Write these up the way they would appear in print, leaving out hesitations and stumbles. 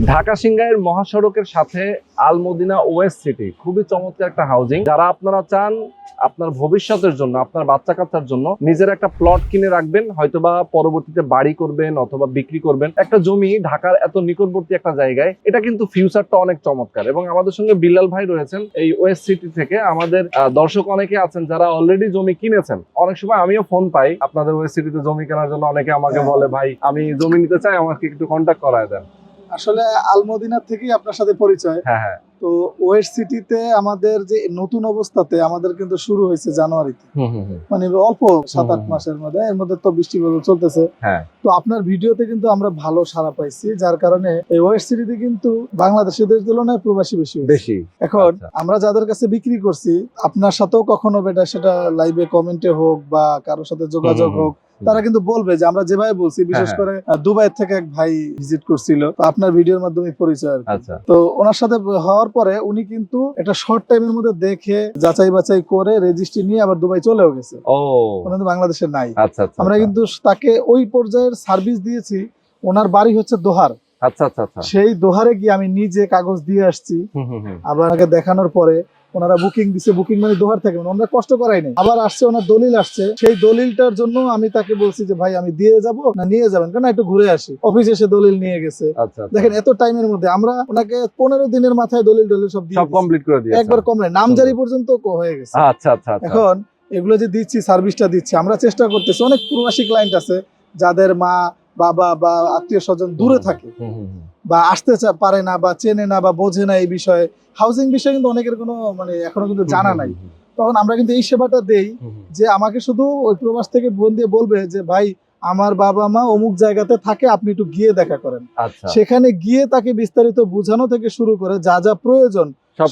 ঢাকা সিংগাইর মহাসড়কের সাথে আল Medina West city খুবই চমৎকার একটা হাউজিং। যারা আপনারা চান আপনার ভবিষ্যতের জন্য, আপনার বাচ্চা কাচ্চার জন্য নিজের একটা প্লট কিনে রাখবেন, হয়তোবা পরবর্তীতে বাড়ি করবেন অথবা বিক্রি করবেন, একটা জমি ঢাকার এত নিকটবর্তী একটা জায়গায়, এটা কিন্তু ফিউচারটা অনেক চমৎকার। এবং আমাদের সঙ্গে বিল্লাল ভাই রয়েছেন এই ওয়েস্ট সিটি থেকে। আমাদের দর্শক অনেকে আছেন যারা অলরেডি জমি কিনেছেন। অনেক সময় আমিও ফোন পাই আপনাদের ওয়েস্ট সিটিতে জমি কেনার জন্য, অনেকে আমাকে বলে ভাই আমি জমি নিতে চাই, আমাকে একটু কন্ট্যাক্ট করায় দেন। আসলে আলমদিনা থেকেই আপনার সাথে পরিচয়। হ্যাঁ হ্যাঁ। তো ওয়েস্ট সিটিতে আমাদের যে নতুন অবস্থাতে আমাদের কিন্তু শুরু হয়েছে জানুয়ারিতে, মানে অল্প 7-8 মাসের মধ্যে। এর মধ্যে তো বৃষ্টি চলতেছে। হ্যাঁ। তো আপনার ভিডিওতে কিন্তু আমরা ভালো সাড়া পাইছি, যার কারণে এই ওয়েস্ট সিটিতে কিন্তু বাংলাদেশিদের তুলনায় প্রবাসী বেশি। এখন আমরা যাদের কাছে বিক্রি করছি, আপনার সাথেও কখনো সেটা লাইভে কমেন্টে হোক বা কারোর সাথে যোগাযোগ হোক, তারা কিন্তু বলবে যে আমরা যেভাবে বলছি। বিশেষ করে দুবাই থেকে এক ভাই ভিজিট করছিল, তো আপনার ভিডিওর মাধ্যমে পরিচয়। তো ওনার সাথে হওয়ার পরে উনি কিন্তু একটা শর্ট টাইমের মধ্যে দেখে যাচাই বাছাই করে রেজিস্ট্রি নিয়ে আবার দুবাই চলেও গেছে। উনি বাংলাদেশে নাই। আমরা কিন্তু তাকে ওই পর্যায়ের সার্ভিস দিয়েছি। ওনার বাড়ি হচ্ছে দোহার। সেই দোহারে গিয়ে আমি নিজে কাগজ দিয়ে আসছি। আবার দেখানোর পরে ওনারা বুকিং দিছে, বুকিং মানে দোহার থেকে, ওনারা কষ্ট করাই নাই। আবার আসছে ওনার দলিল আসছে, সেই দলিলটার জন্য আমি তাকে বলছি যে ভাই আমি দিয়ে যাব না, নিয়ে যাবেন কেন, একটু ঘুরে আসি। অফিসে এসে দলিল নিয়ে গেছে। দেখেন এত টাইমের মধ্যে আমরা ওনাকে 15 দিনের মাথায় দলিল সব কমপ্লিট করে দিয়েছি। একবার কমলে নামজারি পর্যন্ত হয়ে গেছে। এখন এগুলো যে দিচ্ছি, সার্ভিসটা দিচ্ছি, আমরা চেষ্টা করতেছি। অনেক প্রবাসী ক্লায়েন্ট আছে যাদের মা বাবা বা আত্মীয় স্বজন দূরে থাকে বা আসতে পারে না বা চেনে না বা বোঝে না এই বিষয়ে, হাউজিং বিষয়ে কিন্তু অনেকের কোনো এখনো কিন্তু জানা নাই। তখন আমরা কিন্তু এই সেবাটা দেই যে আমাকে শুধু ওই প্রবাস থেকে ফোন দিয়ে বলবে যে ভাই আমার বাবা মা অমুক জায়গাতে থাকে, আপনি একটু গিয়ে দেখা করেন। সেখানে গিয়ে তাকে বিস্তারিত বোঝানো থেকে শুরু করে যা যা প্রয়োজন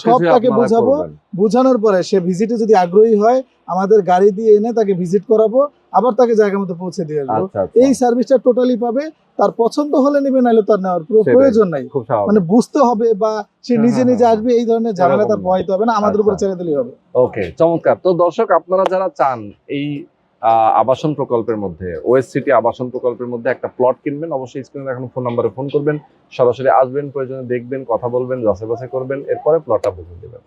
সব তাকে বুঝাবো। বোঝানোর পরে সে ভিজিটে যদি আগ্রহী হয়, আমাদের গাড়ি দিয়ে এনে তাকে ভিজিট করাবো, আবার তাকে জায়গা মতো পৌঁছে দিয়ে আসবো। এই সার্ভিসটা টোটালি পাবে। তার পছন্দ হলে নেবে, নাহলে তার নেওয়ার প্রয়োজন নাই। বুঝতে হবে বা সে নিজে নিজে আসবে, এই ধরনের ঝামেলা তার পোহাইতে হবে না, আমাদের উপর ছেড়ে দিলেই হবে। ওকে, চমৎকার। তো দর্শক, আপনারা যারা চান এই আবাসন প্রকল্পের মধ্যে, ওয়েস্ট সিটি আবাসন প্রকল্পের মধ্যে একটা প্লট কিনবেন, অবশ্যই স্ক্রিনে দেখানো ফোন নাম্বারে ফোন করবেন, সরাসরি আসবেন, প্রয়োজনে দেখবেন, কথা বলবেন, যাচাই বাছাই করবেন, এরপরে প্লটটা বুঝে দেবেন।